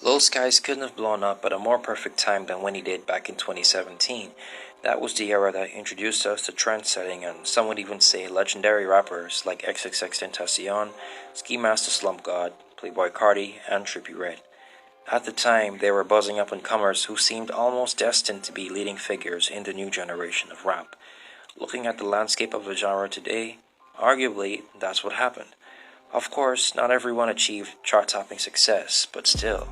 Lil Skies couldn't have blown up at a more perfect time than when he did back in 2017. That was the era that introduced us to trend-setting and some would even say legendary rappers like XXXTentacion, Ski Master Slump God, Playboy Carti, and Trippie Redd. At the time, they were buzzing up-and-comers who seemed almost destined to be leading figures in the new generation of rap. Looking at the landscape of the genre today, arguably that's what happened. Of course, not everyone achieved chart-topping success, but still.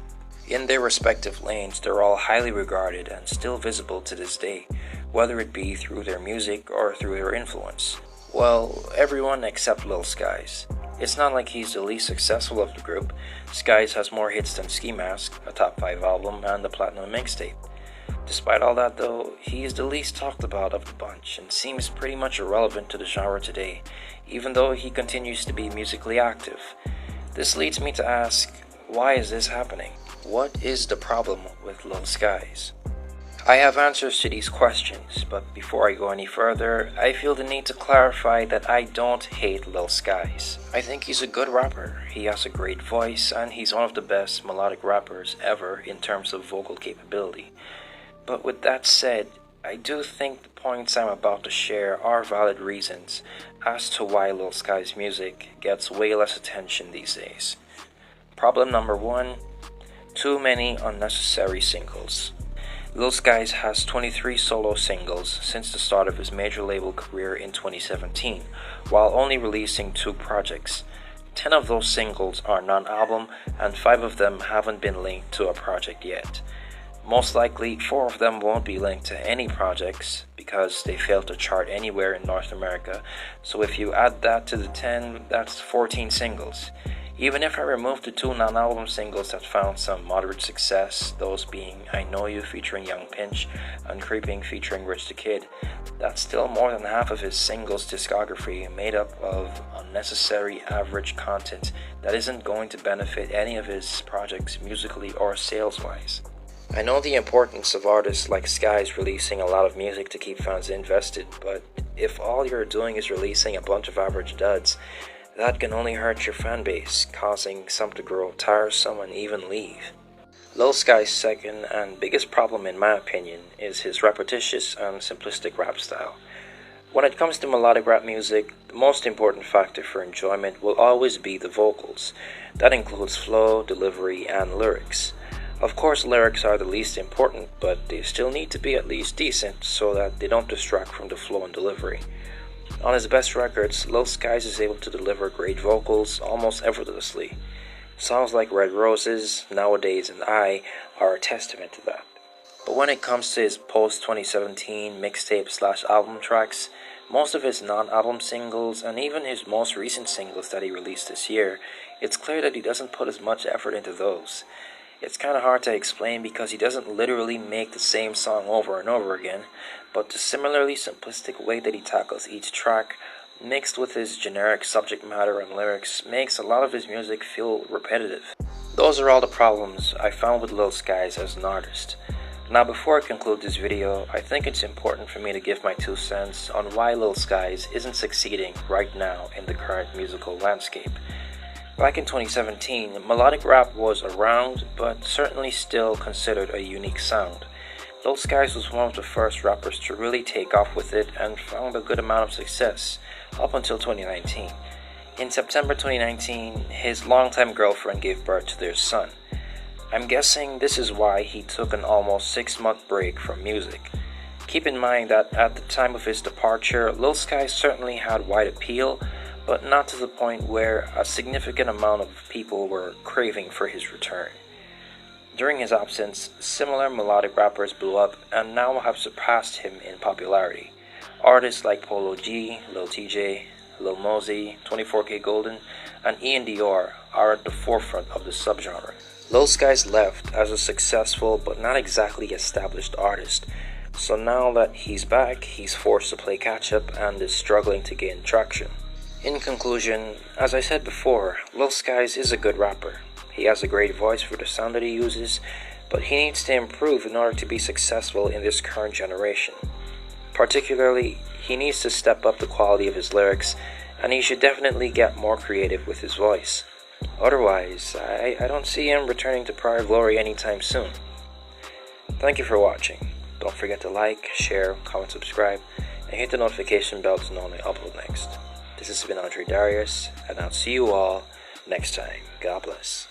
In their respective lanes, they're all highly regarded and still visible to this day, whether it be through their music or through their influence. Well, everyone except Lil Skies. It's not like he's the least successful of the group. Skies has more hits than Ski Mask, a top 5 album, and a platinum mixtape. Despite all that though, he is the least talked about of the bunch and seems pretty much irrelevant to the genre today, even though he continues to be musically active. This leads me to ask, why is this happening? What is the problem with Lil Skies? I have answers to these questions, but before I go any further, I feel the need to clarify that I don't hate Lil Skies. I think he's a good rapper, he has a great voice, and he's one of the best melodic rappers ever in terms of vocal capability. But with that said, I do think the points I'm about to share are valid reasons as to why Lil Skies' music gets way less attention these days. Problem number 1. Too many unnecessary singles. Lil Skies has 23 solo singles since the start of his major label career in 2017, while only releasing 2 projects. 10 of those singles are non-album, and 5 of them haven't been linked to a project yet. Most likely, 4 of them won't be linked to any projects because they failed to chart anywhere in North America, so if you add that to the 10, that's 14 singles. Even if I remove the 2 non-album singles that found some moderate success, those being I Know You featuring Young Pinch and Creeping featuring Rich the Kid, that's still more than half of his singles discography made up of unnecessary average content that isn't going to benefit any of his projects musically or sales-wise. I know the importance of artists like Skies releasing a lot of music to keep fans invested, but if all you're doing is releasing a bunch of average duds, that can only hurt your fanbase, causing some to grow tiresome and even leave. Lil Skies' second and biggest problem in my opinion is his repetitious and simplistic rap style. When it comes to melodic rap music, the most important factor for enjoyment will always be the vocals. That includes flow, delivery, and lyrics. Of course, lyrics are the least important, but they still need to be at least decent so that they don't distract from the flow and delivery. On his best records, Lil Skies is able to deliver great vocals almost effortlessly. Songs like Red Roses, Nowadays, and I are a testament to that. But when it comes to his post-2017 mixtape/album tracks, most of his non-album singles and even his most recent singles that he released this year, it's clear that he doesn't put as much effort into those. It's kind of hard to explain because he doesn't literally make the same song over and over again, but the similarly simplistic way that he tackles each track, mixed with his generic subject matter and lyrics, makes a lot of his music feel repetitive. Those are all the problems I found with Lil Skies as an artist. Now before I conclude this video, I think it's important for me to give my 2 cents on why Lil Skies isn't succeeding right now in the current musical landscape. Back in 2017, melodic rap was around, but certainly still considered a unique sound. Lil Skies was one of the first rappers to really take off with it and found a good amount of success, up until 2019. In September 2019, his longtime girlfriend gave birth to their son. I'm guessing this is why he took an almost 6-month break from music. Keep in mind that at the time of his departure, Lil Skies certainly had wide appeal, but not to the point where a significant amount of people were craving for his return. During his absence, similar melodic rappers blew up and now have surpassed him in popularity. Artists like Polo G, Lil TJ, Lil Mosey, 24kGoldn, and Ian Dior are at the forefront of the subgenre. Lil Skies left as a successful but not exactly established artist, so now that he's back, he's forced to play catch-up and is struggling to gain traction. In conclusion, as I said before, Lil Skies is a good rapper. He has a great voice for the sound that he uses, but he needs to improve in order to be successful in this current generation. Particularly, he needs to step up the quality of his lyrics, and he should definitely get more creative with his voice. Otherwise, I don't see him returning to prior glory anytime soon. Thank you for watching. Don't forget to like, share, comment, subscribe, and hit the notification bell to know when I upload next. This has been Andre Darius, and I'll see you all next time. God bless.